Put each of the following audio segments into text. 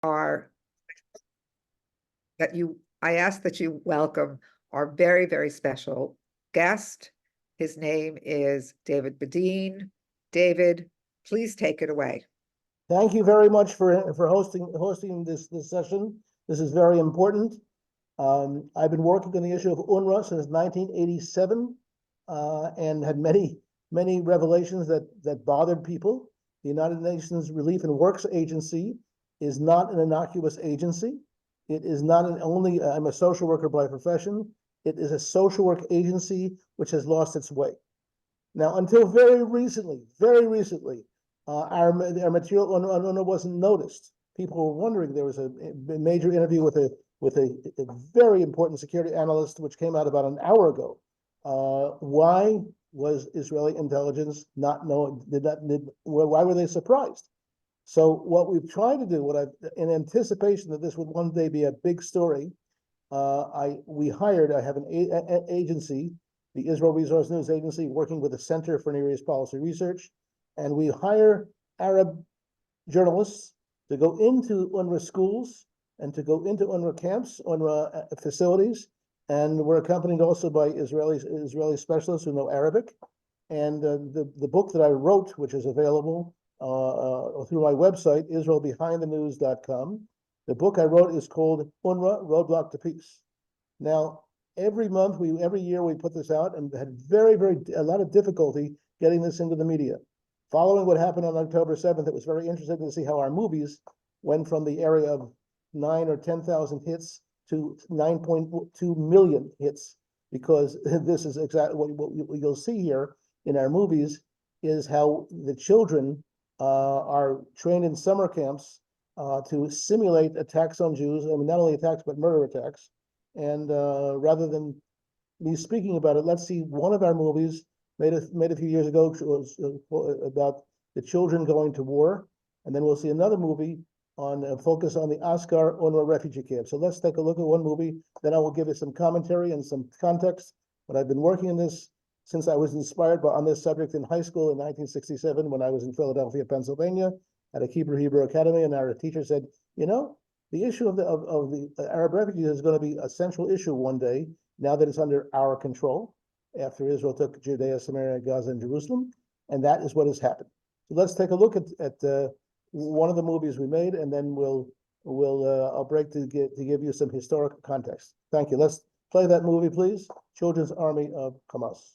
are I ask that you welcome our very, very special guest. His name is David Bedein. David, please take it away. Thank you very much for hosting this session. This is very important. I've been working on the issue of UNRWA since 1987 and had many revelations that bothered people. The United Nations Relief and Works Agency is not an innocuous agency. It is not only, I'm a social worker by profession. It is a social work agency which has lost its way. Now, until very recently, our material on UNRWA wasn't noticed. People were wondering. There was a major interview with a very important security analyst, which came out about an hour ago. Why was Israeli intelligence not known? Why were they surprised? So what we've tried to do, in anticipation that this would one day be a big story, I have an agency, the Israel Resource News Agency, working with the Center for Near East Policy Research, and we hire Arab journalists to go into UNRWA schools and to go into UNRWA camps, UNRWA facilities, and we're accompanied also by Israeli specialists who know Arabic. And the book that I wrote, which is available through my website, israelbehindthenews.com. The book I wrote is called UNRWA, Roadblock to Peace. Now, every year we put this out and had a lot of difficulty getting this into the media. Following what happened on October 7th, it was very interesting to see how our movies went from the area of 9,000 or 10,000 hits to 9.2 million hits, because this is exactly what you'll see here in our movies is how the children are trained in summer camps to simulate attacks on Jews. I mean, not only attacks, but murder attacks. And rather than me speaking about it, let's see one of our movies made a few years ago about the children going to war. And then we'll see another movie on focus on the Oscar UNRWA refugee camp. So let's take a look at one movie, then I will give you some commentary and some context. But I've been working on this since I was inspired on this subject in high school in 1967 when I was in Philadelphia, Pennsylvania, at a Hebrew Academy, and our teacher said, you know, the issue of the Arab refugees is going to be a central issue one day, now that it's under our control, after Israel took Judea, Samaria, Gaza, and Jerusalem, and that is what has happened. So let's take a look at one of the movies we made, and then I'll break to give you some historical context. Thank you. Let's play that movie, please. Children's Army of Hamas.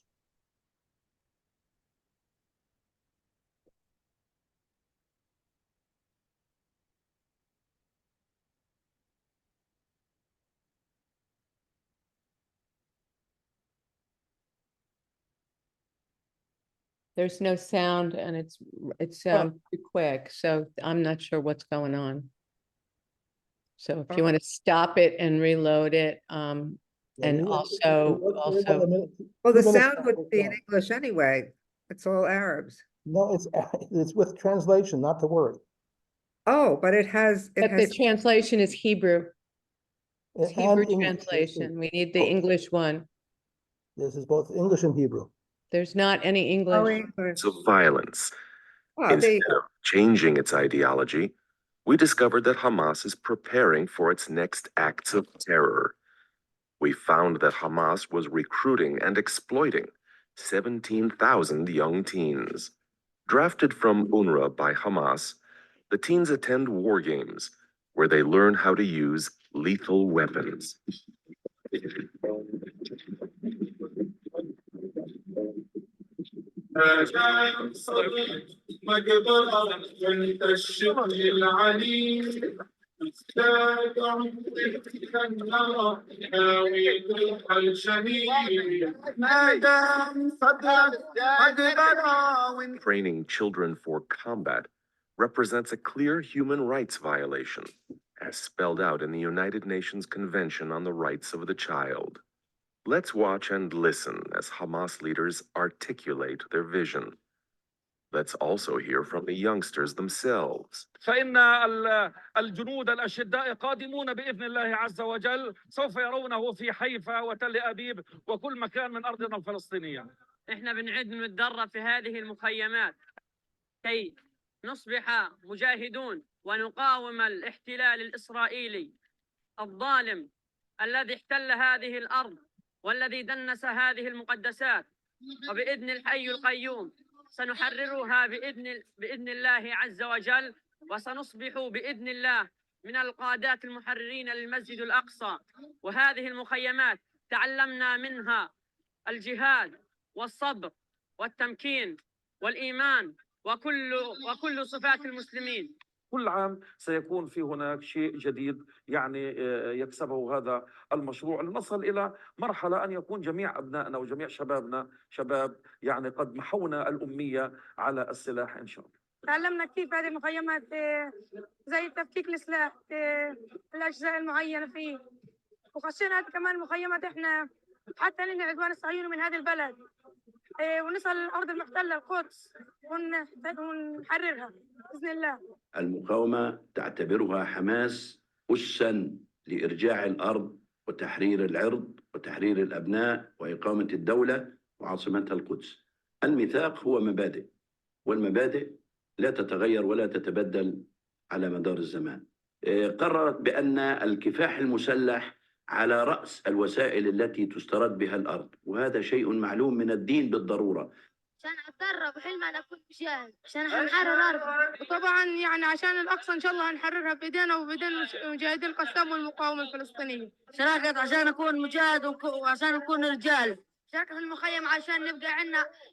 There's no sound, and it's too quick, so I'm not sure what's going on. So if you want to stop it and reload it, and also, well, the sound would be in English anyway. It's all Arabs. No, it's with translation, not to worry. Oh, but the translation is Hebrew. It's Hebrew English, translation. We need the English one. This is both English and Hebrew. There's not any English. Of violence. Instead of changing its ideology, we discovered that Hamas is preparing for its next acts of terror. We found that Hamas was recruiting and exploiting 17,000 young teens. Drafted from UNRWA by Hamas, the teens attend war games where they learn how to use lethal weapons. Training children for combat represents a clear human rights violation, as spelled out in the United Nations Convention on the Rights of the Child. Let's watch and listen as Hamas leaders articulate their vision. Let's also hear from the youngsters themselves. فإن الجنود الأشداء قادمون بإذن الله عز وجل، سوف يرونه في حيفا وتل أبيب وكل مكان من أرضنا الفلسطينية. إحنا بنعد نتدرب في هذه المخيمات كي نصبح مجاهدون ونقاوم الاحتلال الإسرائيلي الظالم الذي احتل هذه الأرض والذي دنس هذه المقدسات. وبإذن الحي القيوم سنحررها بإذن الله عز وجل، وسنصبح بإذن الله من القادات المحررين للمسجد الأقصى. وهذه المخيمات تعلمنا منها الجهاد والصبر والتمكين والإيمان وكل صفات المسلمين. كل عام سيكون في هناك شيء جديد يعني يكسبه هذا المشروع، لنصل إلى مرحلة أن يكون جميع أبنائنا وجميع شبابنا شباب يعني قد محونا الأمية على السلاح إن شاء الله. تعلمنا كيف هذه المخيمات زي تفكيك السلاح الأجزاء المعينة فيه، وخشينا كمان مخيمات إحنا حتى ننهي العدوان الصهيوني من هذه البلد، ونصل الأرض المحتلة القدس ونحررها بإذن الله. المقاومة تعتبرها حماس أساً لإرجاع الأرض وتحرير العرض وتحرير الأبناء وإقامة الدولة وعاصمتها القدس. الميثاق هو مبادئ، والمبادئ لا تتغير ولا تتبدل على مدار الزمان. قررت بأن الكفاح المسلح على رأس الوسائل التي تسترد بها الأرض، وهذا شيء معلوم من الدين بالضرورة. عشان أتدرب وحلم أنا أكون مجاهد عشان هنحرر أرض، وطبعا يعني عشان الأقصى إن شاء الله هنحررها بإيدينا وبإيدين مجاهدين القسام والمقاومة الفلسطينية. شاركت عشان أكون مجاهد وعشان أكون رجال. شاركت في المخيم عشان نبقى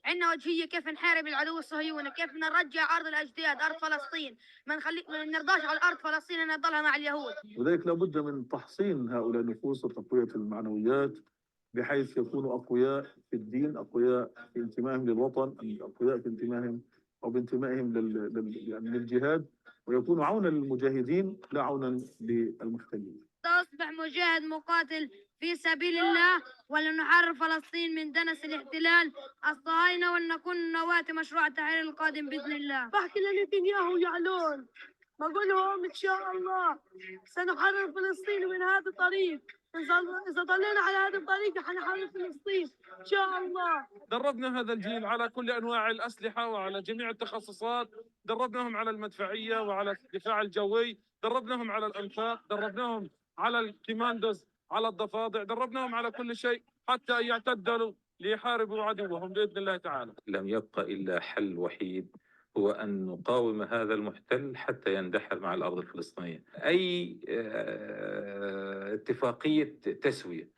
عندنا وجهية كيف نحارب العدو الصهيوني، كيف نرجع أرض الأجداد أرض فلسطين، ما نرضاش على الأرض فلسطين أنها تضلها مع اليهود. وذلك لابد من تحصين هؤلاء النفوس وتقوية المعنويات بحيث يكونوا أقوياء في الدين، أقوياء في انتمائهم للوطن، أقوياء في انتمائهم أو بانتمائهم للجهاد، ويكونوا عونا للمجاهدين لا عونا للمحتلين. أصبح مجاهد مقاتل في سبيل الله، ولنحرر فلسطين من دنس الاحتلال الصهاينة، ولنكون نواة مشروع التحرير القادم بإذن الله. بحكي لنتنياهو يعلون، بقول لهم إن شاء الله سنحرر فلسطين من هذا الطريق. إذا ضلينا على هذا الطريق حنحرر فلسطين إن شاء الله. دربنا هذا الجيل على كل أنواع الأسلحة وعلى جميع التخصصات، دربناهم على المدفعية وعلى الدفاع الجوي، دربناهم على الأنفاق، دربناهم على الكيماندوز، على الضفادع، دربناهم على كل شيء حتى يعتدلوا ليحاربوا عدوهم بإذن الله تعالى. لم يبقى إلا حل وحيد، هو أن نقاوم هذا المحتل حتى يندحر مع الأرض الفلسطينية. أي اتفاقية تسوية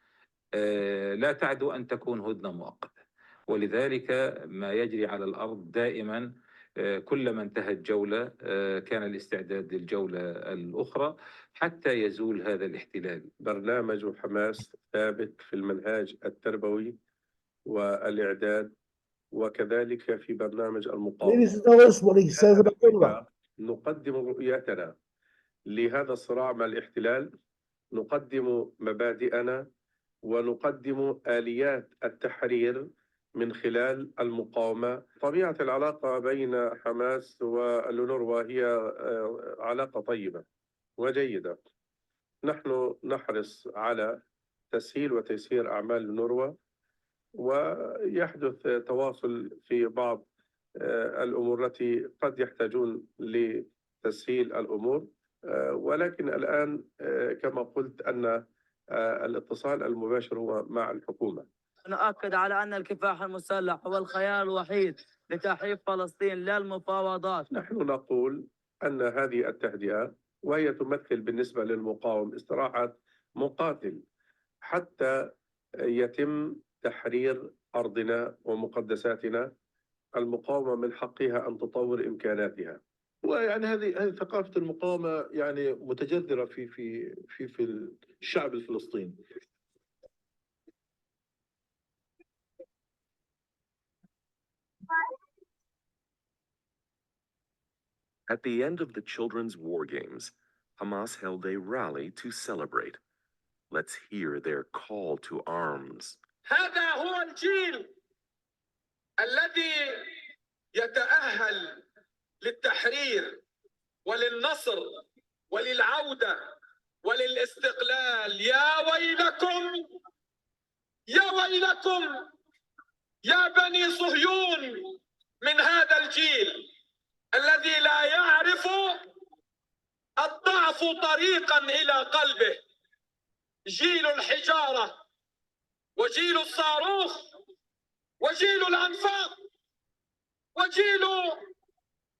لا تعدو أن تكون هدنة مؤقتة، ولذلك ما يجري على الأرض دائما كلما انتهت جولة كان الاستعداد للجولة الأخرى حتى يزول هذا الاحتلال. برنامج حماس ثابت في المنهاج التربوي والإعداد، وكذلك في برنامج المقاومة. نقدم رؤيتنا لهذا الصراع مع الاحتلال، نقدم مبادئنا، ونقدم آليات التحرير من خلال المقاومة. طبيعة العلاقة بين حماس واليونروا هي علاقة طيبة وجيدة. نحن نحرص على تسهيل وتيسير أعمال اليونروا، ويحدث تواصل في بعض الأمور التي قد يحتاجون لتسهيل الأمور، ولكن الآن كما قلت أن الاتصال المباشر هو مع الحكومة. نؤكد على أن الكفاح المسلح هو الخيار الوحيد لتحرير فلسطين لا المفاوضات. نحن نقول أن هذه التهدئة وهي تمثل بالنسبة للمقاوم استراحة مقاتل حتى يتم تحرير أرضنا ومقدساتنا. المقاومة من حقها أن تطور إمكاناتها، ويعني هذه ثقافة المقاومة يعني متجذرة في الشعب الفلسطيني. At the end of the children's war games, Hamas held a rally to celebrate. Let's hear their call to arms. هذا هو الجيل الذي يتأهل للتحرير وللنصر وللعودة وللاستقلال. يا ويلكم يا ويلكم يا بني صهيون من هذا الجيل الذي لا يعرف الضعف طريقا إلى قلبه، جيل الحجارة وجيل الصاروخ وجيل الأنفاق وجيل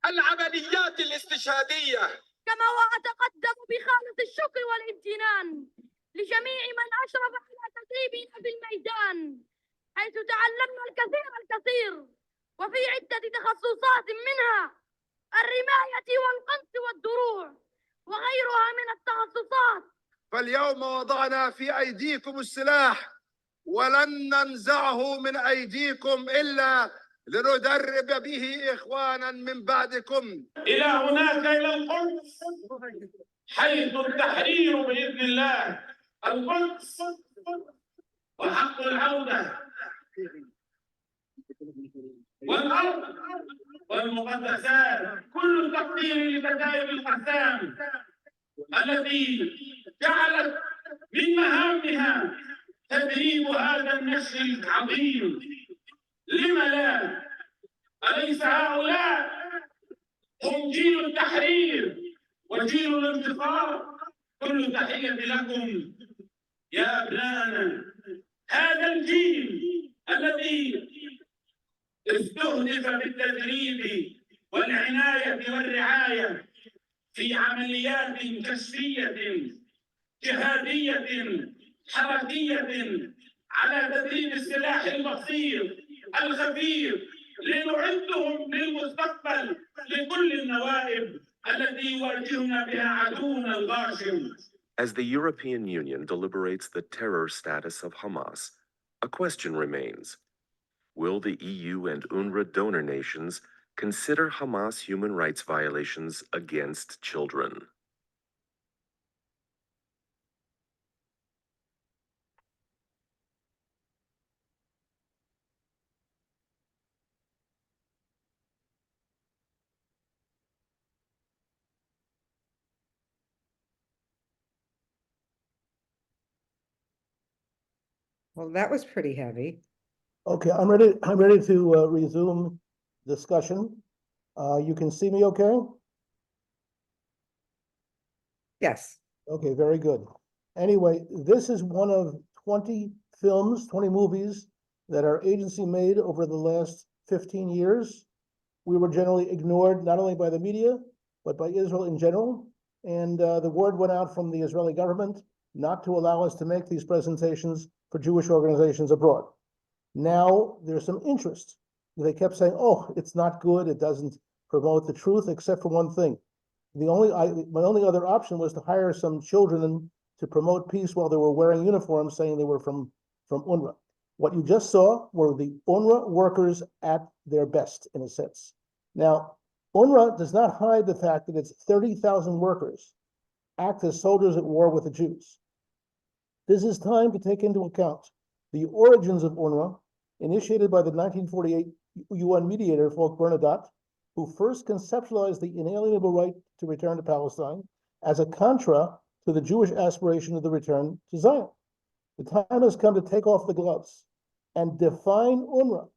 العمليات الاستشهادية. كما وأتقدم بخالص الشكر والامتنان لجميع من أشرف على تدريبنا في الميدان، حيث تعلمنا الكثير وفي عدة تخصصات، منها الرماية والقنص والدروع وغيرها من التخصصات. فاليوم وضعنا في أيديكم السلاح ولن ننزعه من أيديكم إلا لندرب به إخوانا من بعدكم إلى هناك، إلى القدس، حيث التحرير بإذن الله. القدس وحق العودة والأرض والمقدسات. كل تقدير لكتائب القسام التي جعلت من مهامها تدريب هذا النسل العظيم. لم لا؟ أليس هؤلاء هم جيل التحرير وجيل الانتصار؟ كل تحية لكم يا أبنائنا. هذا الجيل الذي استهدف بالتدريب والعناية والرعاية في عمليات كشفية جهادية حركية على تدريب السلاح البسيط الخفيف، لنعدهم للمستقبل لكل النوائب التي يواجهنا بها عدونا الغاشم. As the European Union deliberates the terror status of Hamas, a question remains. Will the EU and UNRWA donor nations consider Hamas human rights violations against children? Well, that was pretty heavy. Okay, I'm ready to resume discussion. You can see me okay? Yes. Okay, very good. Anyway, this is one of 20 films, 20 movies that our agency made over the last 15 years. We were generally ignored, not only by the media, but by Israel in general. And the word went out from the Israeli government not to allow us to make these presentations for Jewish organizations abroad. Now there's some interest. They kept saying, oh, it's not good, it doesn't promote the truth, except for one thing. My only other option was to hire some children to promote peace while they were wearing uniforms, saying they were from UNRWA. What you just saw were the UNRWA workers at their best, in a sense. Now, UNRWA does not hide the fact that its 30,000 workers act as soldiers at war with the Jews. This is time to take into account the origins of UNRWA, initiated by the 1948 UN mediator, Folke Bernadotte, who first conceptualized the inalienable right to return to Palestine as a contra to the Jewish aspiration of the return to Zion. The time has come to take off the gloves and define UNRWA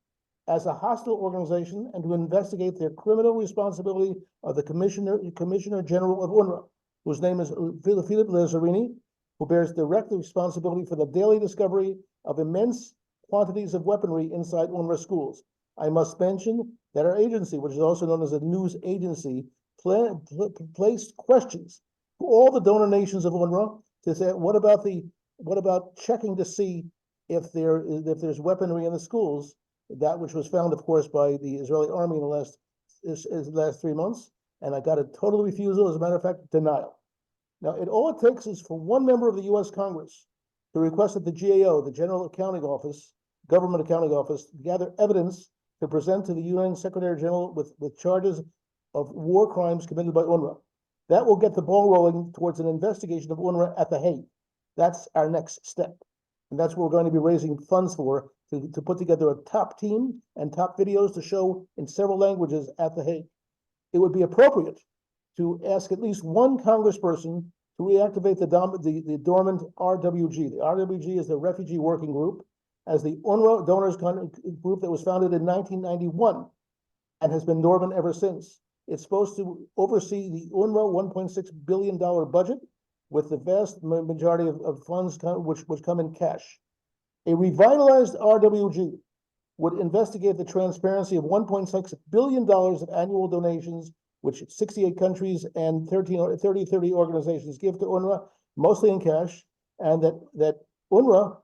as a hostile organization and to investigate their criminal responsibility of the Commissioner General of UNRWA, whose name is Philip Lazzarini, who bears direct responsibility for the daily discovery of immense quantities of weaponry inside UNRWA schools. I must mention that our agency, which is also known as a news agency, placed questions to all the donor nations of UNRWA to say, what about checking to see if there's weaponry in the schools, that which was found, of course, by the Israeli army in the last 3 months, and I got a total refusal, as a matter of fact, denial. Now, all it takes is for one member of the U.S. Congress to request that the GAO, the General Accounting Office, Government Accounting Office, gather evidence to present to the UN Secretary General with charges of war crimes committed by UNRWA. That will get the ball rolling towards an investigation of UNRWA at The Hague. That's our next step. And that's what we're going to be raising funds for, to put together a top team and top videos to show in several languages at The Hague. It would be appropriate to ask at least one congressperson to reactivate the dormant RWG. The RWG is the Refugee Working Group, as the UNRWA donors group that was founded in 1991 and has been dormant ever since. It's supposed to oversee the UNRWA $1.6 billion budget with the vast majority of funds which come in cash. A revitalized RWG would investigate the transparency of $1.6 billion of annual donations, which 68 countries and 30 organizations give to UNRWA, mostly in cash, and that UNRWA,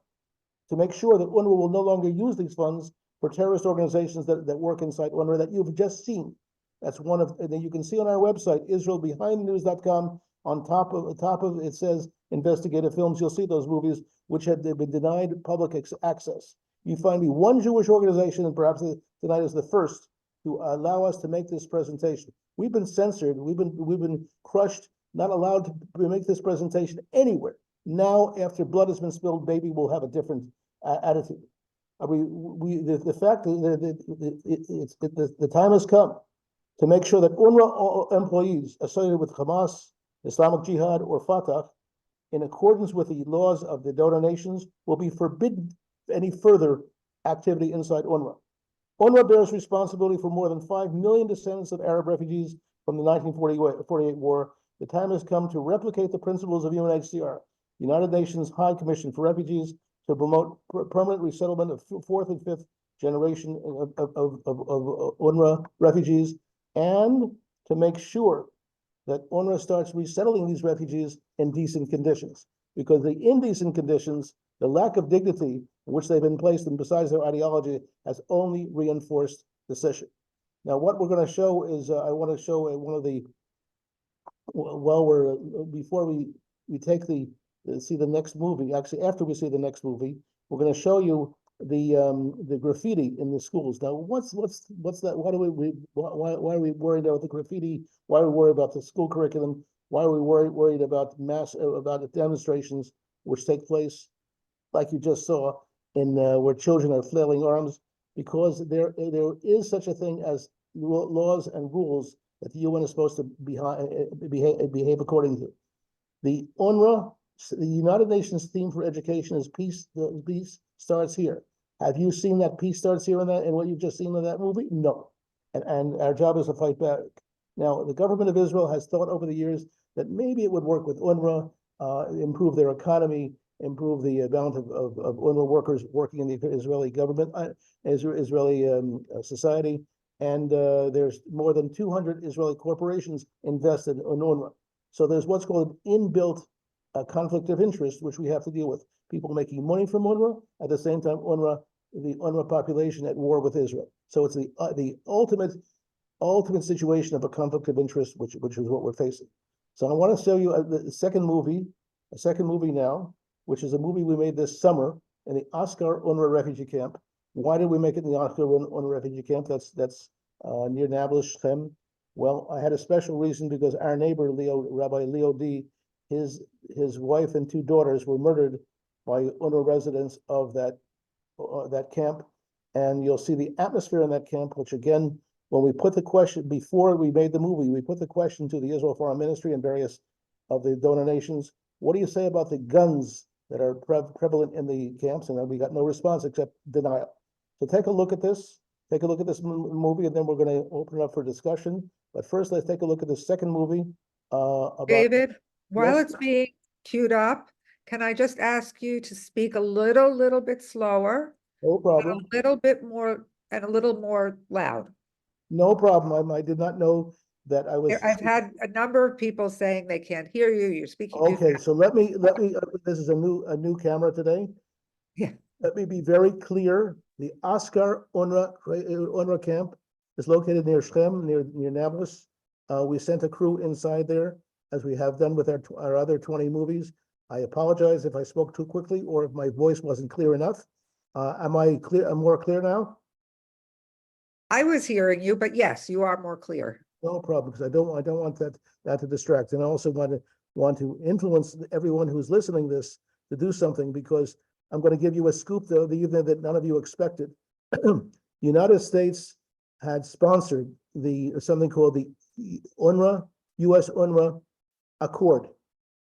to make sure that UNRWA will no longer use these funds for terrorist organizations that work inside UNRWA that you've just seen. That's one of, and you can see on our website, IsraelBehindTheNews.com, on top of it says investigative films. You'll see those movies which had been denied public access. You find me one Jewish organization, and perhaps tonight is the first, to allow us to make this presentation. We've been censored. We've been crushed, not allowed to make this presentation anywhere. Now, after blood has been spilled, maybe we'll have a different attitude. The fact that the time has come to make sure that UNRWA employees associated with Hamas, Islamic Jihad, or Fatah, in accordance with the laws of the donor nations, will be forbidden any further activity inside UNRWA. UNRWA bears responsibility for more than 5 million descendants of Arab refugees from the 1948 war. The time has come to replicate the principles of UNHCR, United Nations High Commission for Refugees, to promote permanent resettlement of fourth and fifth generation of UNRWA refugees, and to make sure that UNRWA starts resettling these refugees in decent conditions. Because the indecent conditions, the lack of dignity in which they've been placed, and besides their ideology, has only reinforced this issue. Now, what we're going to show is, I want to show one of the, before we take see the next movie, actually after we see the next movie, we're going to show you the graffiti in the schools. Now, what's that? Why are we worried about the graffiti? Why are we worried about the school curriculum? Why are we worried about about demonstrations which take place, like you just saw, in where children are flailing arms? Because there is such a thing as laws and rules that the UN is supposed to behave according to. The UNRWA, the United Nations theme for education is peace. The peace starts here. Have you seen that peace starts here in what you've just seen in that movie? No. And our job is to fight back. Now, the government of Israel has thought over the years that maybe it would work with UNRWA, improve their economy, improve the amount of UNRWA workers working in the Israeli government, Israeli society. And there's more than 200 Israeli corporations invested in UNRWA. So there's what's called inbuilt conflict of interest, which we have to deal with. People making money from UNRWA, at the same time, the UNRWA population at war with Israel. So it's the ultimate situation of a conflict of interest, which is what we're facing. So I want to show you a second movie now, which is a movie we made this summer in the Oscar UNRWA refugee camp. Why did we make it in the Oscar UNRWA refugee camp? That's near Nablus, Shechem. Well, I had a special reason because our neighbor, Rabbi Leo D., his wife and two daughters were murdered by UNRWA residents of that camp. And you'll see the atmosphere in that camp, which again, when we put the question, before we made the movie, we put the question to the Israel Foreign Ministry and various of the donor nations, what do you say about the guns that are prevalent in the camps? And then we got no response except denial. So take a look at this. Take a look at this movie, and then we're going to open it up for discussion. But first, let's take a look at the second movie. About David, while Yes. it's being queued up, can I just ask you to speak a little bit slower, No and problem. a little bit more, and a little more loud? No problem. I did not know that I was. I've had a number of people saying they can't hear you, you're speaking too Okay, fast. so let me, this is a new camera today. Yeah. Let me be very clear. The Oscar UNRWA camp is located near Shechem, near Nablus. We sent a crew inside there, as we have done with our other 20 movies. I apologize if I spoke too quickly or if my voice wasn't clear enough. Am I clear? I'm more clear now? I was hearing you, but yes, you are more clear. No problem, because I don't want that to distract. And I also want to influence everyone who's listening this to do something, because I'm going to give you a scoop, though, that none of you expected. The United States had sponsored something called the U.S. UNRWA Accord.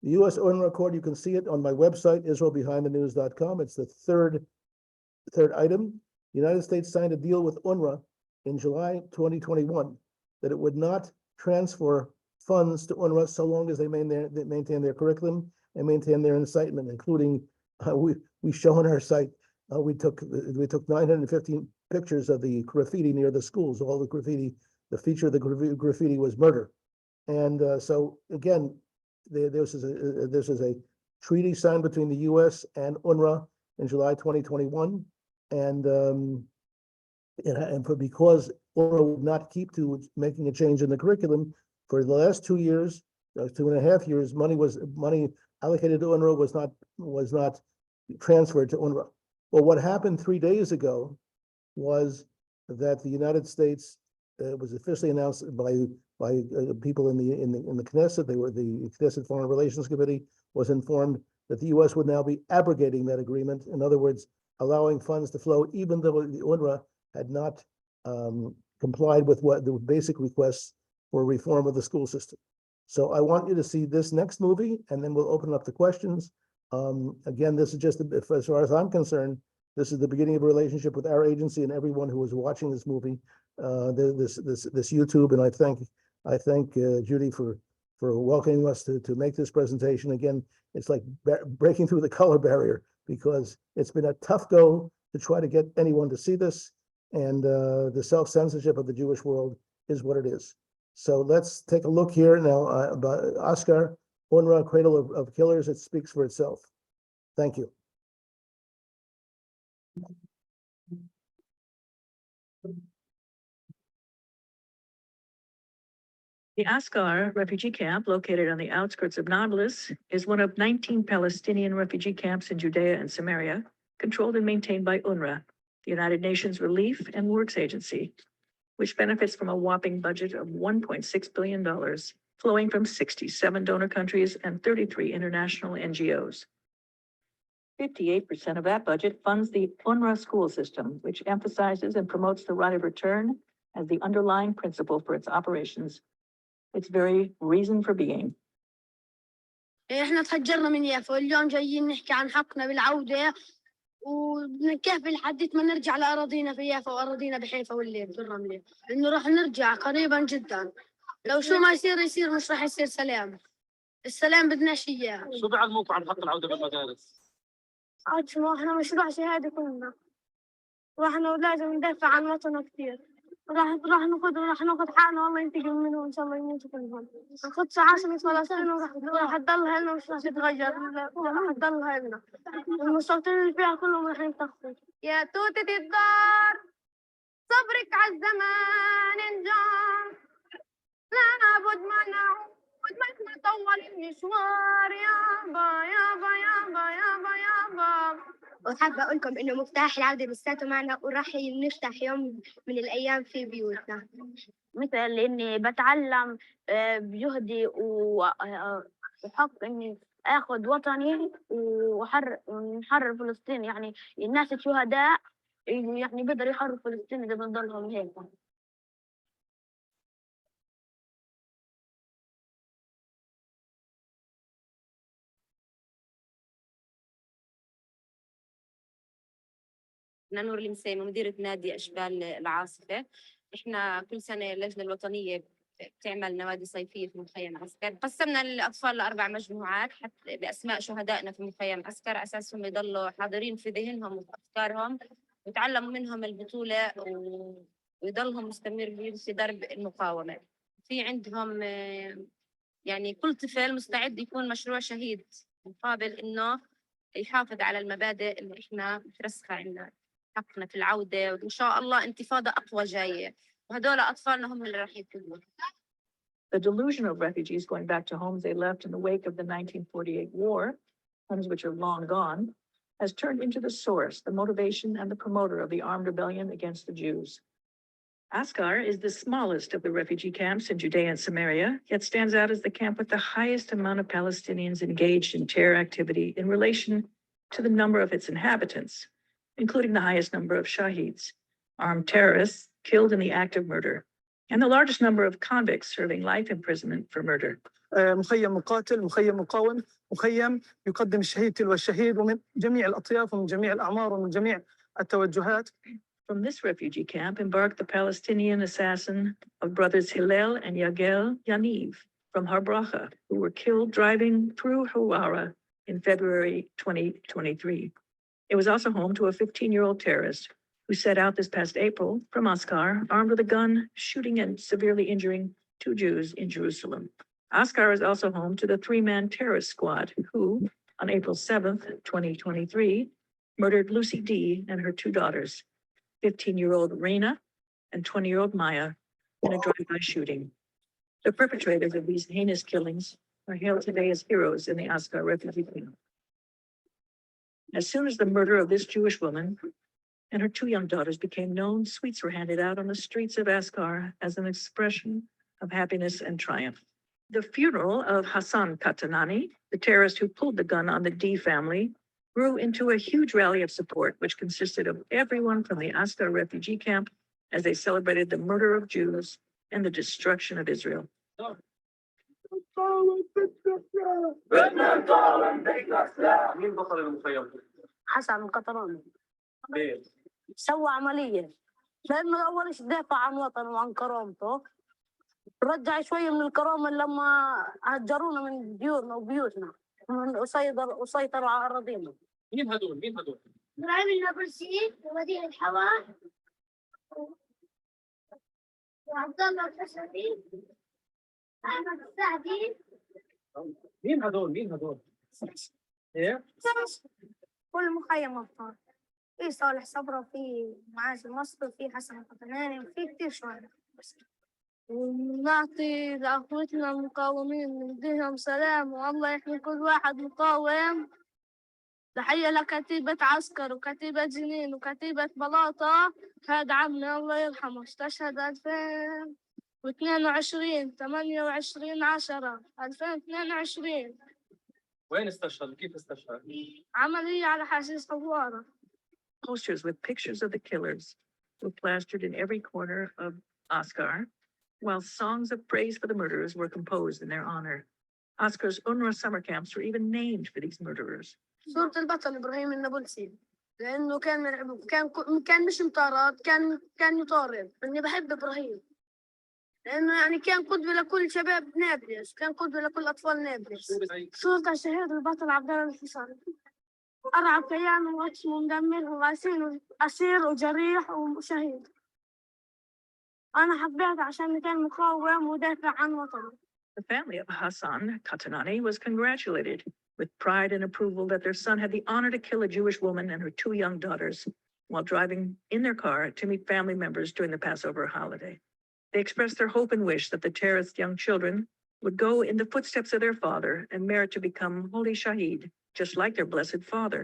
The U.S. UNRWA Accord, you can see it on my website, IsraelBehindTheNews.com. It's the third item. The United States signed a deal with UNRWA in July 2021 that it would not transfer funds to UNRWA so long as they maintain their curriculum and maintain their incitement, including we show on our site. We took 915 pictures of the graffiti near the schools. All the graffiti, the feature of the graffiti was murder. And so again, this is a treaty signed between the U.S. and UNRWA in July 2021, and because UNRWA would not keep to making a change in the curriculum for the last 2 years, 2.5 years, money allocated to UNRWA was not transferred to UNRWA. Well, what happened 3 days ago was that the United States was officially announced by people in the Knesset. The Knesset Foreign Relations Committee was informed that the U.S. would now be abrogating that agreement. In other words, allowing funds to flow, even though the UNRWA had not complied with what the basic requests for reform of the school system. So I want you to see this next movie, and then we'll open up the questions. Again, this is just, as far as I'm concerned, this is the beginning of a relationship with our agency and everyone who is watching this movie, this YouTube. And I thank Judy for welcoming us to make this presentation. Again, it's like breaking through the color barrier, because it's been a tough go to try to get anyone to see this, and the self-censorship of the Jewish world is what it is. So let's take a look here now about Oscar, UNRWA, Cradle of Killers. It speaks for itself. Thank you. The Asghar refugee camp, located on the outskirts of Nablus, is one of 19 Palestinian refugee camps in Judea and Samaria, controlled and maintained by UNRWA, the United Nations Relief and Works Agency, which benefits from a whopping budget of $1.6 billion, flowing from 67 donor countries and 33 international NGOs. 58% of that budget funds the UNRWA school system, which emphasizes and promotes the right of return as the underlying principle for its operations, its very reason for being. احنا تهجرنا من يافا، واليوم جايين نحكي عن حقنا بالعودة، وكيف لحد ما نرجع لأراضينا في يافا وأراضينا بحيفا والليل بالرملة، إنه راح نرجع قريبا جدا. لو شو ما يصير مش راح يصير سلام. السلام بدناش إياه. شو بيعلموكم عن حق العودة بالمدارس؟ عاد شو احنا مشروع شهادة كلنا، واحنا لازم ندافع عن وطننا كثير. راح ناخذ حقنا، والله ينتقم منهم ان شاء الله يموتوا كلهم. القدس عاصمة فلسطين وراح تضلها لنا، مش راح تتغير، راح تضلها لنا. المستوطنين اللي فيها كلهم راح ينتخبوا. يا توتة الدار صبرك على الزمان انجام، لابد ما نعود مهما طول المشوار، يابا يابا يابا يابا يابا. وحابة أقول لكم إنه مفتاح العودة لساته معنا، وراح نفتح يوم من الأيام في بيوتنا. مثل إني بتعلم بجهدي وحق إني آخذ وطني ونحرر فلسطين. يعني الناس الشهداء يعني بيقدروا يحرروا فلسطين إذا بنضلهم هيك. أنا نور المسيمة، مديرة نادي أشبال العاصفة. إحنا كل سنة اللجنة الوطنية بتعمل نوادي صيفية في مخيم عسكر. قسمنا الأطفال ل4 مجموعات حتى بأسماء شهدائنا في مخيم عسكر، على أساسهم يضلوا حاضرين في ذهنهم وفي أفكارهم، ويتعلموا منهم البطولة ويضلهم مستمرين في درب المقاومة. في عندهم يعني كل طفل مستعد يكون مشروع شهيد مقابل إنه يحافظ على المبادئ اللي إحنا مترسخة عندنا، حقنا في العودة، وإن شاء الله انتفاضة أقوى جاية، وهدول أطفالنا هم اللي راح يكونوا. The delusion of refugees going back to homes they left in the wake of the 1948 war, homes which are long gone, has turned into the source, the motivation, and the promoter of the armed rebellion against the Jews. Asghar is the smallest of the refugee camps in Judea and Samaria, yet stands out as the camp with the highest amount of Palestinians engaged in terror activity in relation to the number of its inhabitants, including the highest number of shaheeds, armed terrorists killed in the act of murder, and the largest number of convicts serving life imprisonment for murder. مخيم مقاتل، مخيم مقاوم، مخيم يقدم الشهيد تلو الشهيد، ومن جميع الأطياف ومن جميع الأعمار ومن جميع التوجهات. From this refugee camp embarked the Palestinian assassin of brothers Hillel and Yagel Yaniv from Har Bracha, who were killed driving through UNRWA in February 2023. It was also home to a 15-year-old terrorist who set out this past April from Oscar, armed with a gun, shooting and severely injuring 2 Jews in Jerusalem. Oscar is also home to the 3-man terrorist squad who, on April 7th, 2023, murdered Lucy D. and her 2 daughters, 15-year-old Reina and 20-year-old Maya, in a drive-by shooting. The perpetrators of these heinous killings are hailed today as heroes in the Oscar refugee camp. As soon as the murder of this Jewish woman and her 2 young daughters became known, sweets were handed out on the streets of Ascar as an expression of happiness and triumph. The funeral of Hassan Katanani, the terrorist who pulled the gun on the D family, grew into a huge rally of support, which consisted of everyone from the Ascar refugee camp as they celebrated the murder of Jews and the destruction of Israel. حسن القطراني سوى عملية لأنه أول شيء دافع عن وطنه وعن كرامته، رجع شوية من الكرامة لما هجرونا من ديورنا وبيوتنا وسيطروا على أراضينا. مين هدول؟ مين هدول؟ إبراهيم النابلسي ومدينة الحواء وعبد الله الحسني أحمد السعدي. مين هدول؟ مين هدول؟ ايه؟ كل مخيم مختار. في صالح صبرا وفي معاذ مصر وفي حسن القطناني وفي كتير شوية. ونعطي لأخوتنا المقاومين نديهم سلام والله يحمي كل واحد مقاوم. تحية لكتيبة عسكر وكتيبة جنين وكتيبة بلاطة. هذا عمي الله يرحمه استشهد 2022 28/10/2022. وين استشهد؟ كيف استشهد؟ عملية على حشيش حوارة. Posters with pictures of the killers were plastered in every corner of Oscar, while songs of praise for the murderers were composed in their honor. Oscar's UNRWA summer camps were even named for these murderers. صورة البطل إبراهيم النابلسي لأنه كان مش مطارد، كان يطارد. إني بحب إبراهيم لأنه يعني كان قدوة لكل شباب نابلس، كان قدوة لكل أطفال نابلس. صورة الشهيد البطل عبد الله الحصري أرعب كيان واسمه مدمر وأسير وجريح وشهيد. أنا حبيته عشان كان مقاوم ودافع عن وطنه. The family of Hassan Katanani was congratulated with pride and approval that their son had the honor to kill a Jewish woman and her 2 young daughters while driving in their car to meet family members during the Passover holiday. They expressed their hope and wish that the terrorist young children would go in the footsteps of their father and merit to become holy shahid, just like their blessed father.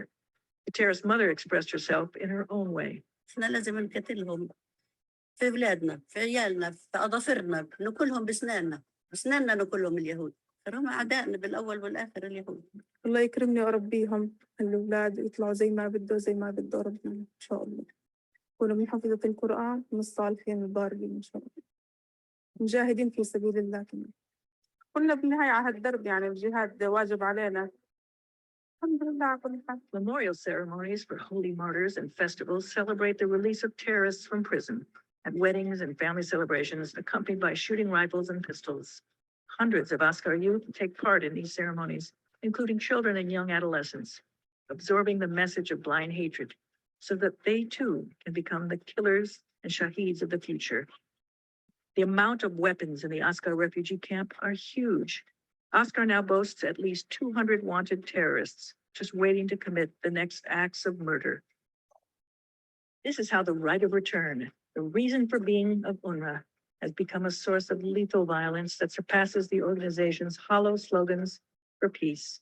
The terrorist mother expressed herself in her own way. احنا لازم نقتلهم في بلادنا، في عيالنا، في أظافرنا، ناكلهم بسناننا ناكلهم اليهود. هم أعدائنا بالأول والآخر اليهود. الله يكرمني وأربيهم الأولاد يطلعوا زي ما بده ربنا إن شاء الله. يكونوا من حفظة القرآن من الصالحين البارين إن شاء الله. مجاهدين في سبيل الله كمان. كنا بالنهاية على هالدرب يعني الجهاد واجب علينا. الحمد لله على كل حال. Memorial ceremonies for holy martyrs and festivals celebrate the release of terrorists from prison at weddings and family celebrations accompanied by shooting rifles and pistols. Hundreds of Oscar youth take part in these ceremonies, including children and young adolescents, absorbing the message of blind hatred so that they too can become the killers and shaheeds of the future. The amount of weapons in the Oscar refugee camp are huge. Oscar now boasts at least 200 wanted terrorists just waiting to commit the next acts of murder. This is how the right of return, the reason for being of UNRWA, has become a source of lethal violence that surpasses the organization's hollow slogans for peace.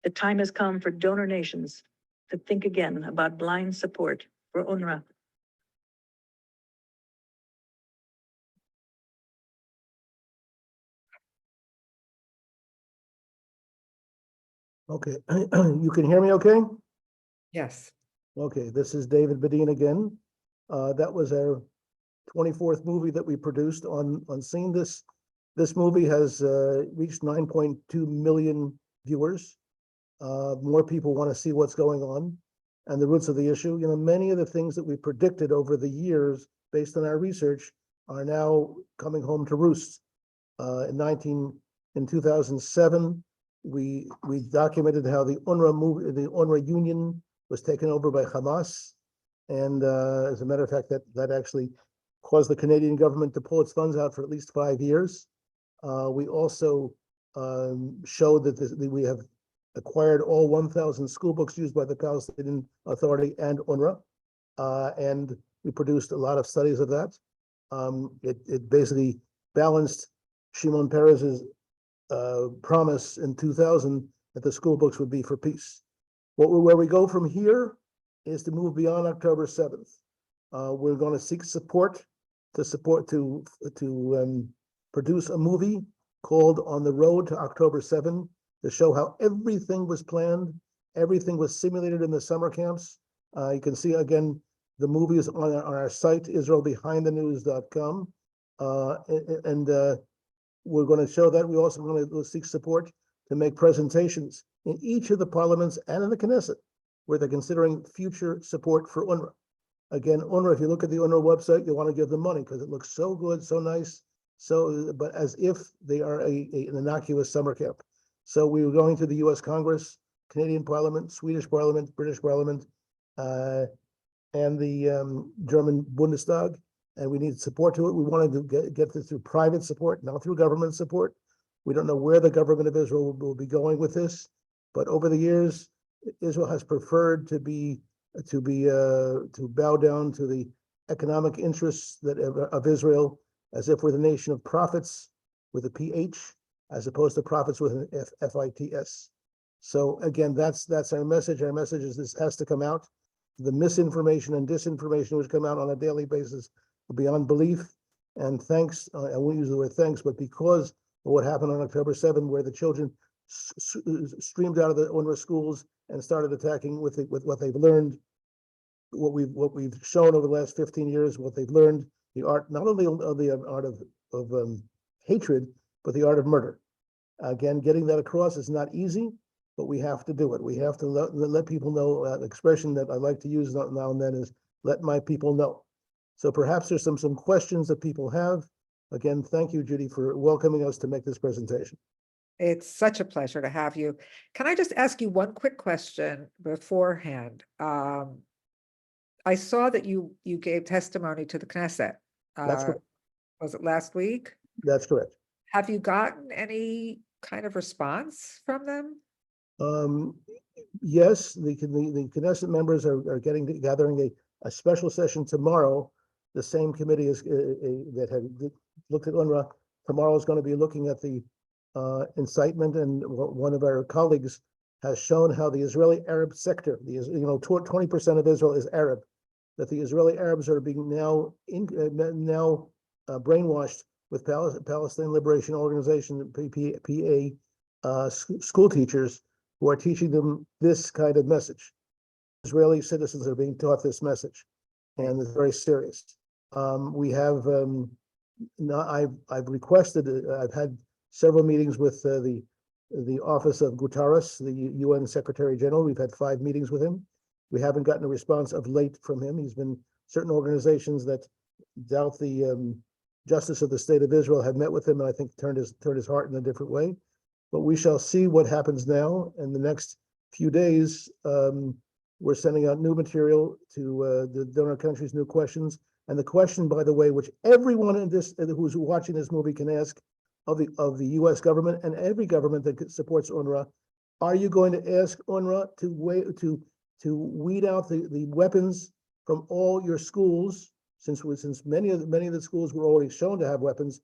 The time has come for donor nations to think again about blind support for UNRWA. Okay, you can hear me okay? Yes. Okay, this is David Bedein again. That was our 24th movie that we produced on Scene. This movie has reached 9.2 million viewers. More people want to see what's going on. and the roots of the issue. You know, many of the things that we predicted over the years based on our research are now coming home to roost. In 2007, we documented how the UNRWA union was taken over by Hamas. And as a matter of fact, that actually caused the Canadian government to pull its funds out for at least 5 years. We also showed that we have acquired all 1,000 school books used by the Palestinian Authority and UNRWA. And we produced a lot of studies of that. It basically balanced Shimon Peres's promise in 2000 that the school books would be for peace. Where we go from here is to move beyond October 7th. We're going to seek support to produce a movie called On the Road to October 7 to show how everything was planned, everything was simulated in the summer camps. You can see again the movie is on our site, israelbehindthenews.com, and we're going to show that. We're also going to seek support to make presentations in each of the parliaments and in the Knesset, where they're considering future support for UNRWA. Again, UNRWA, if you look at the UNRWA website, you want to give them money because it looks so good, so nice, but as if they are an innocuous summer camp. So we were going to the US Congress, Canadian Parliament, Swedish Parliament, British Parliament, and the German Bundestag, and we need support to it. We wanted to get this through private support, not through government support. We don't know where the government of Israel will be going with this, but over the years, Israel has preferred to bow down to the economic interests of Israel, as if we're the nation of prophets with a PH, as opposed to prophets with an FITS. So again, that's our message. Our message is this has to come out. The misinformation and disinformation which come out on a daily basis are beyond belief. And thanks, I won't use the word thanks, but because of what happened on October 7, where the children streamed out of the UNRWA schools and started attacking with what they've learned, what we've shown over the last 15 years, what they've learned, the art, not only of the art of hatred, but the art of murder. Again, getting that across is not easy, but we have to do it. We have to let people know. The expression that I like to use now and then is "let my people know." So perhaps there's some questions that people have. Again, thank you, Judy, for welcoming us to make this presentation. It's such a pleasure to have you. Can I just ask you one quick question beforehand? I saw that you gave testimony to the Knesset. That's correct. Was it last week? That's correct. Have you gotten any kind of response from them? Yes, the Knesset members are gathering a special session tomorrow. The same committee that had looked at UNRWA tomorrow is going to be looking at the incitement, and one of our colleagues has shown how the Israeli Arab sector, 20% of Israel is Arab, that the Israeli Arabs are being now brainwashed with Palestine Liberation Organization, PA, school teachers who are teaching them this kind of message. Israeli citizens are being taught this message, and it's very serious. We have, I've requested, I've had several meetings with the Office of Guterres, the UN Secretary General. We've had 5 meetings with him. We haven't gotten a response of late from him. He's been, certain organizations that doubt the justice of the state of Israel have met with him, and I think turned his heart in a different way. But we shall see what happens now. In the next few days, we're sending out new material to the donor countries, new questions. And the question, by the way, which everyone in this who's watching this movie can ask of the U.S. government and every government that supports UNRWA, are you going to ask UNRWA to weed out the weapons from all your schools, since many of the schools were already shown to have weapons,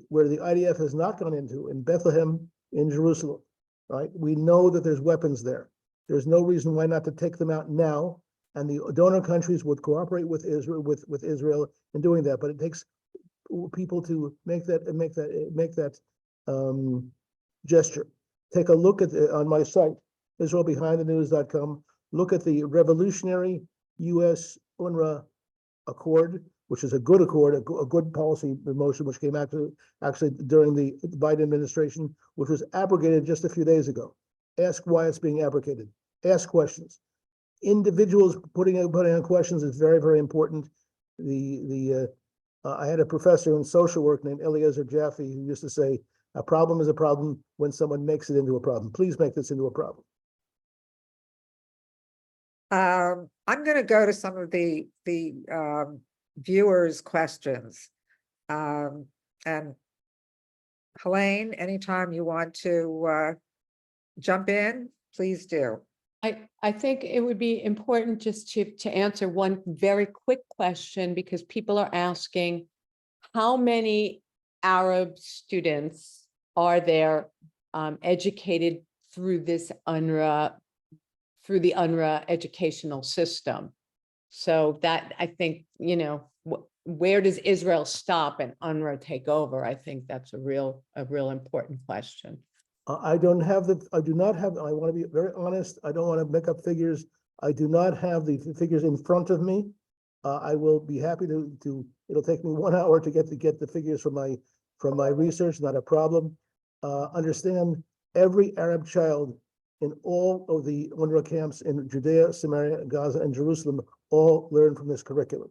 where the IDF has not gone into, in Bethlehem, in Jerusalem, right? We know that there's weapons there. There's no reason why not to take them out now, and the donor countries would cooperate with Israel in doing that. But it takes people to make that gesture. Take a look at on my site, israelbehindthenews.com. Look at the revolutionary U.S. UNRWA accord, which is a good accord, a good policy motion, which came actually during the Biden administration, which was abrogated just a few days ago. Ask why it's being abrogated. Ask questions. individuals putting on questions is very, very important. I had a professor in social work named Eliezer Jaffe who used to say, a problem is a problem when someone makes it into a problem. Please make this into a problem. I'm going to go to some of the viewers' questions. And Helene, anytime you want to jump in, please do. I think it would be important just to answer one very quick question, because people are asking, how many Arab students are there educated through this UNRWA, through the UNRWA educational system? So that, I think, you know, where does Israel stop and UNRWA take over? I think that's a real important question. I do not have, I want to be very honest. I don't want to make up figures. I do not have the figures in front of me. I will be happy to, it'll take me 1 hour to get the figures from my research, not a problem. Understand, every Arab child in all of the UNRWA camps in Judea, Samaria, Gaza, and Jerusalem all learn from this curriculum.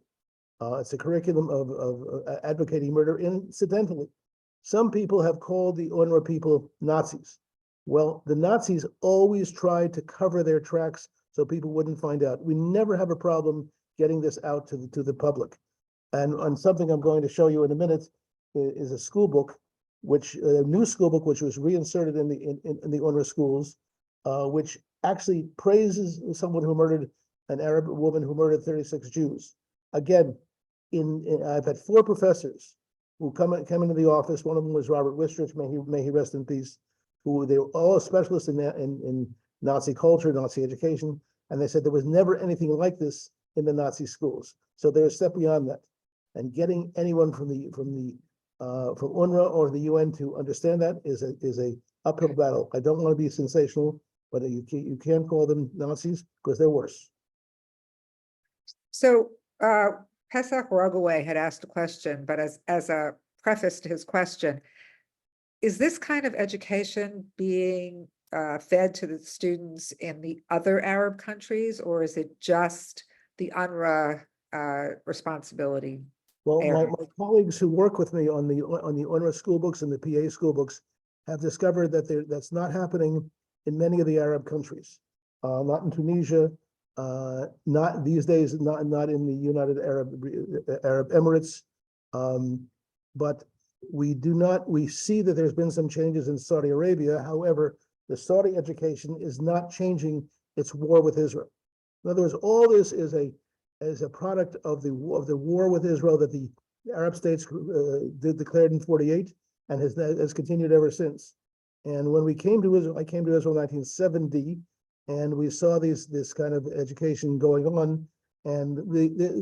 It's a curriculum of advocating murder. Incidentally, some people have called the UNRWA people Nazis. Well, the Nazis always tried to cover their tracks so people wouldn't find out. We never have a problem getting this out to the public. And something I'm going to show you in a minute is a school book, a new school book, which was reinserted in the UNRWA schools, which actually praises someone who murdered an Arab woman who murdered 36 Jews. Again, I've had 4 professors who come into the office. One of them was Robert Wistrich, may he rest in peace, who they were all specialists in Nazi culture, Nazi education, and they said there was never anything like this in the Nazi schools. So they're a step beyond that. And getting anyone from UNRWA or the UN to understand that is a uphill battle. I don't want to be sensational, but you can't call them Nazis because they're worse. So Pesach Rogaway had asked a question, but as a preface to his question, is this kind of education being fed to the students in the other Arab countries, or is it just the UNRWA responsibility? Well, my colleagues who work with me on the UNRWA school books and the PA school books have discovered that that's not happening in many of the Arab countries. Not in Tunisia, not these days, not in the United Arab Emirates, but we see that there's been some changes in Saudi Arabia. However, the Saudi education is not changing its war with Israel. In other words, all this is a product of the war with Israel that the Arab states declared in 48 and has continued ever since. And when we came to Israel, I came to Israel in 1970, and we saw this kind of education going on, and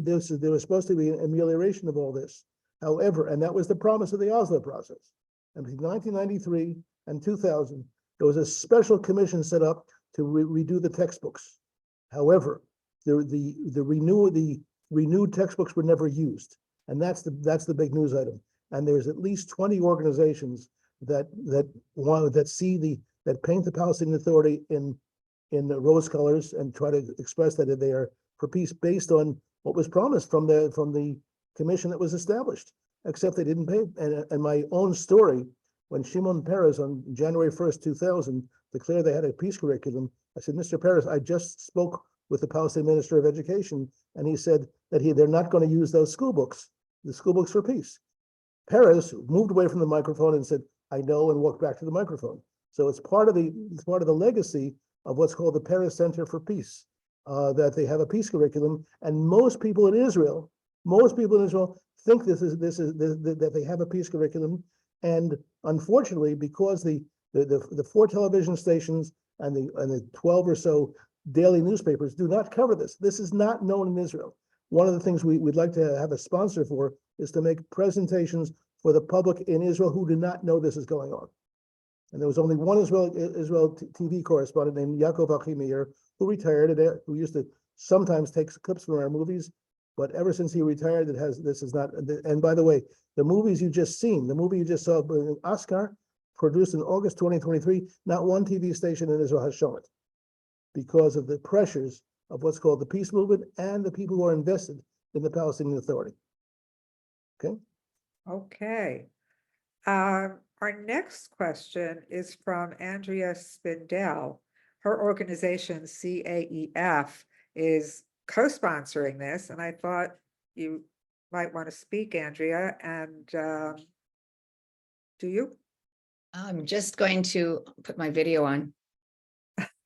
there was supposed to be an amelioration of all this. However, and that was the promise of the Oslo process. And between 1993 and 2000, there was a special commission set up to redo the textbooks. However, the renewed textbooks were never used, and that's the big news item. And there's at least 20 organizations that paint the Palestinian Authority in rose colors and try to express that they are for peace based on what was promised from the commission that was established. Except they didn't pay. And my own story, when Shimon Peres on January 1st, 2000 declared they had a peace curriculum, I said, Mr. Peres, I just spoke with the Palestinian Minister of Education, and he said that they're not going to use those school books, the school books for peace. Peres moved away from the microphone and said, I know, and walked back to the microphone. So it's part of the legacy of what's called the Peres Center for Peace, that they have a peace curriculum, and most people in Israel think that they have a peace curriculum, and unfortunately, because the 4 television stations and the 12 or so daily newspapers do not cover this. This is not known in Israel. One of the things we'd like to have a sponsor for is to make presentations for the public in Israel who do not know this is going on. And there was only one Israel TV correspondent named Yaakov Achimir who retired, who used to sometimes take clips from our movies, but ever since he retired, this is not. And by the way, the movies you just seen, the movie you just saw, Oscar, produced in August 2023, not one TV station in Israel has shown it, because of the pressures of what's called the peace movement and the people who are invested in the Palestinian Authority. Okay. Okay. Our next question is from Andrea Spindell. Her organization, CAEF, is co-sponsoring this, and I thought you might want to speak, Andrea, and do you? I'm just going to put my video on.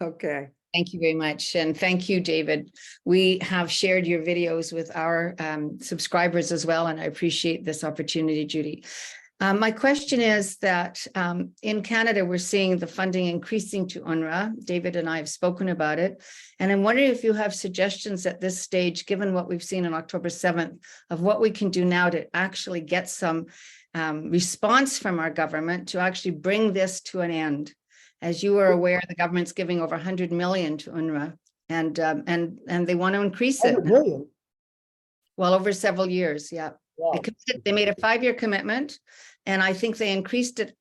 Okay. Thank you very much. And thank you, David. We have shared your videos with our subscribers as well, and I appreciate this opportunity, Judy. My question is that in Canada, we're seeing the funding increasing to UNRWA. David and I have spoken about it. And I'm wondering if you have suggestions at this stage, given what we've seen on October 7th, of what we can do now to actually get some response from our government to actually bring this to an end. As you are aware, the government's giving over 100 million to UNRWA, and they want to increase it. 100 million? Well, over several years, yeah. Wow. They made a 5-year commitment, and I think they increased it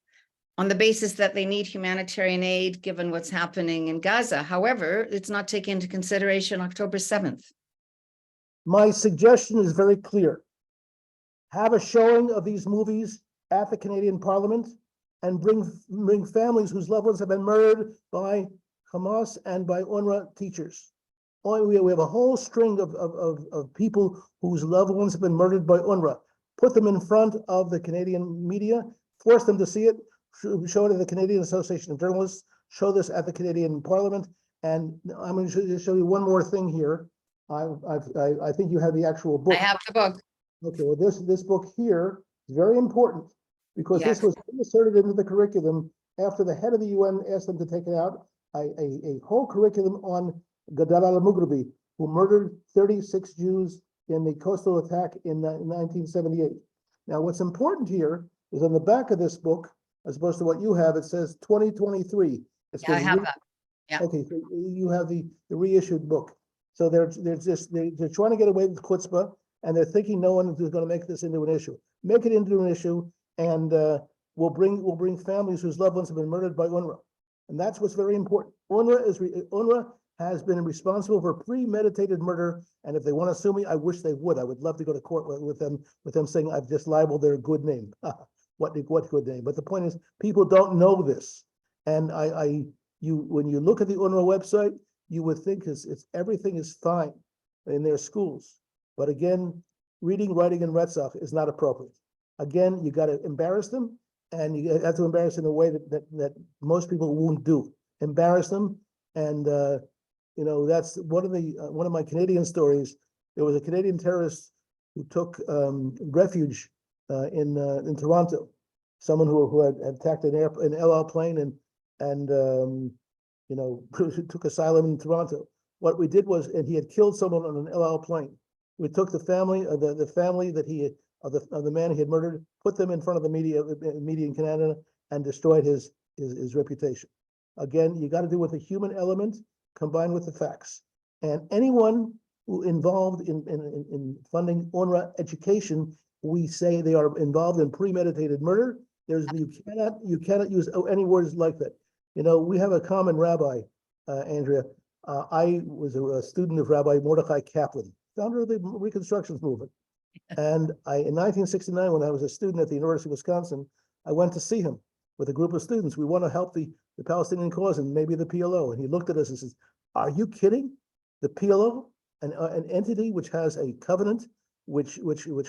on the basis that they need humanitarian aid given what's happening in Gaza. However, it's not taken into consideration October 7th. My suggestion is very clear. Have a showing of these movies at the Canadian Parliament and bring families whose loved ones have been murdered by Hamas and by UNRWA teachers. We have a whole string of people whose loved ones have been murdered by UNRWA. Put them in front of the Canadian media, force them to see it, show it at the Canadian Association of Journalists, show this at the Canadian Parliament. And I'm going to show you one more thing here. I think you have the actual book. I have the book. Okay, well, this book here is very important because Yes. this was inserted into the curriculum after the head of the UN asked them to take it out, a whole curriculum on Gadal al-Mughrabi, who murdered 36 Jews in the coastal attack in 1978. Now, what's important here is on the back of this book, as opposed to what you have, it says 2023. Yeah, I have that. Yeah. Okay, so you have the reissued book. So they're trying to get away with chutzpah, and they're thinking no one is going to make this into an issue. Make it into an issue, and we'll bring families whose loved ones have been murdered by UNRWA, and that's what's very important. UNRWA has been responsible for premeditated murder, and if they want to sue me, I wish they would. I would love to go to court with them saying I've just libeled their good name. What good name? But the point is, people don't know this, and when you look at the UNRWA website, you would think everything is fine in their schools. But again, reading, writing, and Retzach is not appropriate. Again, you got to embarrass them, and you have to embarrass in a way that most people won't do. Embarrass them, and that's one of my Canadian stories. There was a Canadian terrorist who took refuge in Toronto. Someone who had attacked an El Al plane and took asylum in Toronto. What we did was, and he had killed someone on an El Al plane. We took the family of the family that of the man he had murdered, put them in front of the media in Canada, and destroyed his reputation. Again, you got to do with the human element combined with the facts. And anyone who involved in funding UNRWA education, we say they are involved in premeditated murder. You cannot use any words like that. We have a common rabbi, Andrea. I was a student of Rabbi Mordechai Kaplan, founder of the Reconstructions movement. And in 1969, when I was a student at the University of Wisconsin, I went to see him with a group of students. We want to help the Palestinian cause and maybe the PLO. And he looked at us and says, "Are you kidding? The PLO, an entity which has a covenant which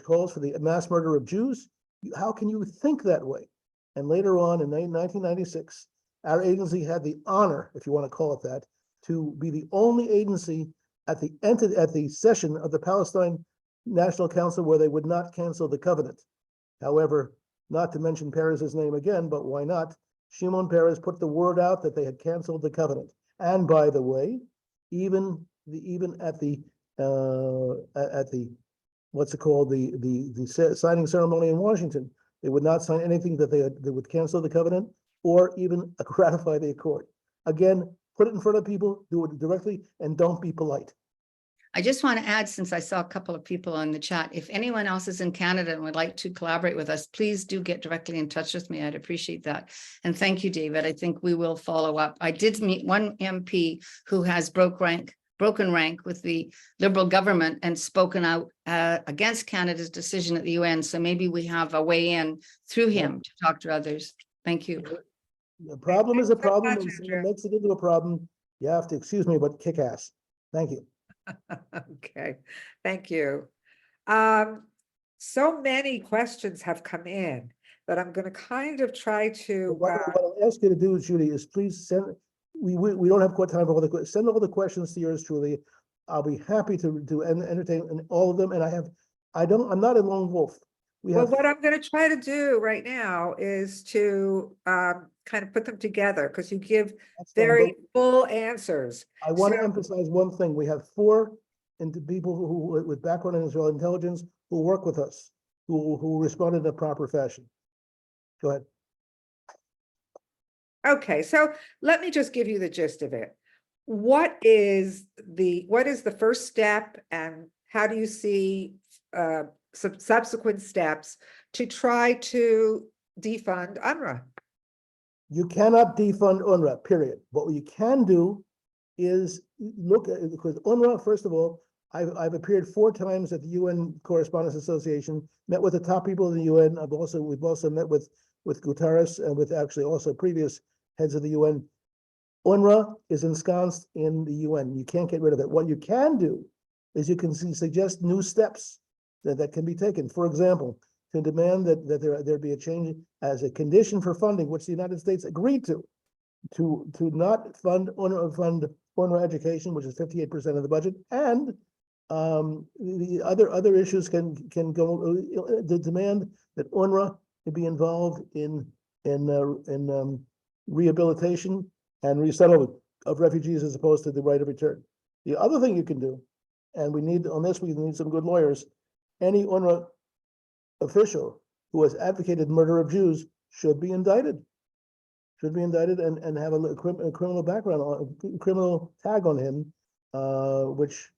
calls for the mass murder of Jews? How can you think that way?" And later on in 1996, our agency had the honor, if you want to call it that, to be the only agency at the session of the Palestine National Council where they would not cancel the covenant. However, not to mention Peres's name again, but why not? Shimon Peres put the word out that they had canceled the covenant. And by the way, even at the what's it called, the signing ceremony in Washington, they would not sign anything that they would cancel the covenant or even ratify the accord. Again, put it in front of people, do it directly, and don't be polite. I just want to add, since I saw a couple of people on the chat, if anyone else is in Canada and would like to collaborate with us, please do get directly in touch with me. I'd appreciate that. And thank you, David. I think we will follow up. I did meet one MP who has broke rank broken rank with the Liberal government and spoken out against Canada's decision at the UN. So maybe we have a way in through him to talk to others. Thank you. The problem is a problem, much, and someone Andrew. makes it into a problem. You have to, excuse me, but kick ass. Thank you. Okay, thank you. So many questions have come in that I'm going to kind of try to, What I'll ask you to do, Judy, is please send, we don't have quite time for all the, send all the questions to yours truly. I'll be happy to entertain all of them, and I'm not a lone wolf. well, what I'm going to try to do right now is to kind of put them together, because you give very full answers. I want to emphasize one thing. We have 4 people who with background in Israeli intelligence who work with us, who responded in a proper fashion. Go ahead. Okay, so let me just give you the gist of it. What is the first step, and how do you see subsequent steps to try to defund UNRWA? You cannot defund UNRWA, period. What you can do is look at, because UNRWA, first of all, I've appeared 4 times at the UN Correspondents Association, met with the top people in the UN. We've also met with Guterres and with actually also previous heads of the UN. UNRWA is ensconced in the UN. You can't get rid of it. What you can do is you can suggest new steps that can be taken. For example, to demand that there be a change as a condition for funding, which the United States agreed to not fund UNRWA education, which is 58% of the budget, and the other issues can go. The demand that UNRWA to be involved in rehabilitation and resettlement of refugees as opposed to the right of return. The other thing you can do, and we need some good lawyers. Any UNRWA official who has advocated murder of Jews should be indicted. And have a criminal background, criminal tag on him, which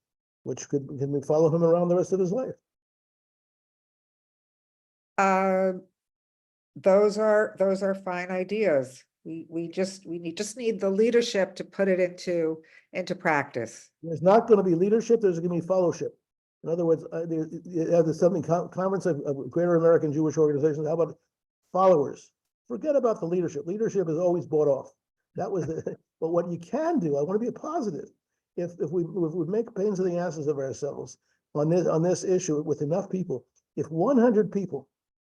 can follow him around the rest of his life. Those are fine ideas. We just need the leadership to put it into practice. There's not going to be leadership. There's going to be fellowship. In other words, you have the something conference of Greater American Jewish Organizations. How about followers? Forget about the leadership. Leadership is always bought off. That was but what you can do, I want to be a positive. If we make pains in the asses of ourselves on this issue with enough people, if 100 people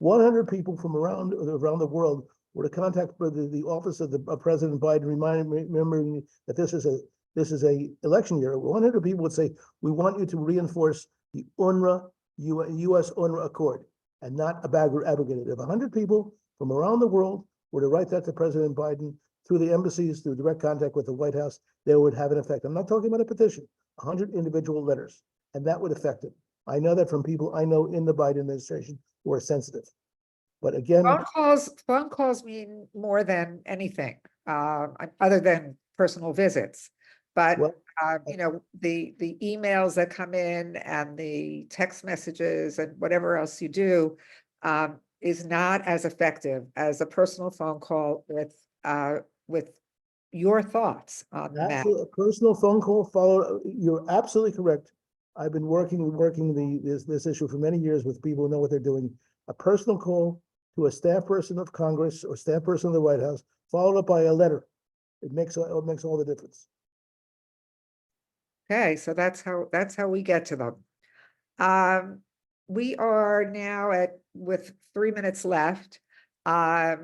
from around the world were to contact the office of President Biden, remembering that this is a election year, 100 people would say, we want you to reinforce the UNRWA, U.S. UNRWA Accord, and not abrogate it. If 100 people from around the world were to write that to President Biden through the embassies, through direct contact with the White House, they would have an effect. I'm not talking about a petition, 100 individual letters, and that would affect it. I know that from people I know in the Biden administration who are sensitive. But again, phone calls mean more than anything, other than personal visits. But the emails that come in and the text messages and whatever else you do is not as effective as a personal phone call with your thoughts on the matter. A personal phone call followed. You're absolutely correct. I've been working this issue for many years with people who know what they're doing. A personal call to a staff person of Congress or staff person of the White House, followed up by a letter. It makes all the difference. Okay, so that's how we get to them. We are now with 3 minutes left. I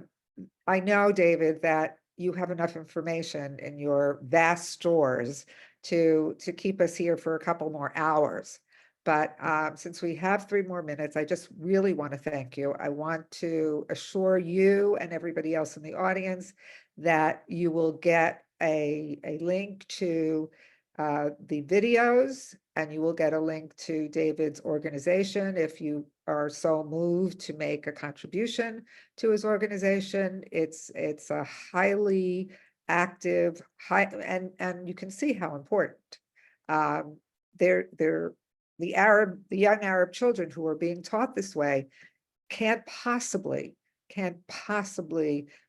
know, David, that you have enough information in your vast stores to keep us here for a couple more hours. But since we have 3 more minutes, I just really want to thank you. I want to assure you and everybody else in the audience that you will get a link to the videos, and you will get a link to David's organization if you are so moved to make a contribution to his organization. It's a highly active, and you can see how important. The young Arab children who are being taught this way can't possibly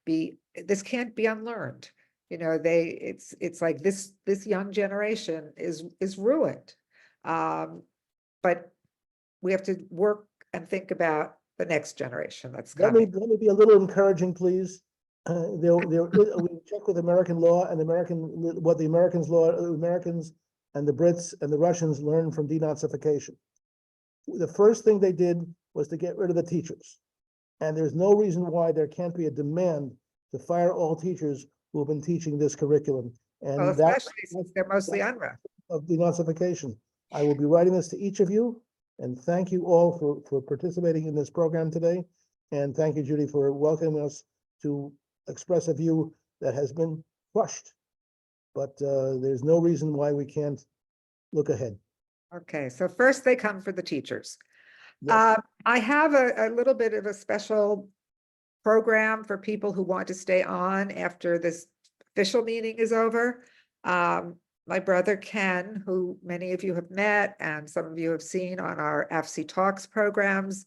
be, this can't be unlearned. You know, it's like this young generation is ruined. But we have to work and think about the next generation that's coming. Let me be a little encouraging, please. We check with American law and what the Americans and the Brits and the Russians learned from denazification. The first thing they did was to get rid of the teachers. And there's no reason why there can't be a demand to fire all teachers who have been teaching this curriculum. And Well, that especially since they're mostly UNRWA. of denazification. I will be writing this to each of you, and thank you all for participating in this program today. And thank you, Judy, for welcoming us to express a view that has been crushed. But there's no reason why we can't look ahead. Okay, so first they come for the teachers. Yes. I have a little bit of a special program for people who want to stay on after this official meeting is over. My brother Ken, who many of you have met and some of you have seen on our AFC Talks programs,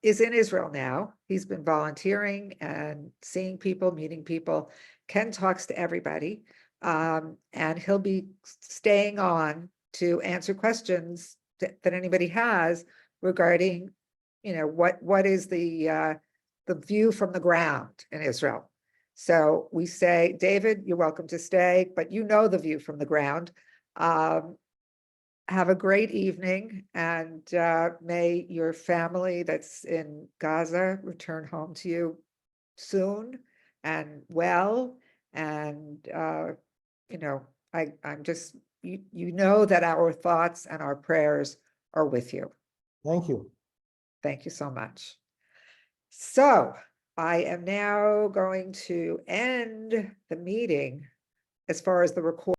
is in Israel now. He's been volunteering and seeing people, meeting people. Ken talks to everybody, and he'll be staying on to answer questions that anybody has regarding, you know, what is the view from the ground in Israel. So we say, David, you're welcome to stay, but you know the view from the ground. Have a great evening, and may your family that's in Gaza return home to you soon and well. And you know, I'm just, you know that our thoughts and our prayers are with you. Thank you. Thank you so much. So I am now going to end the meeting as far as the recording.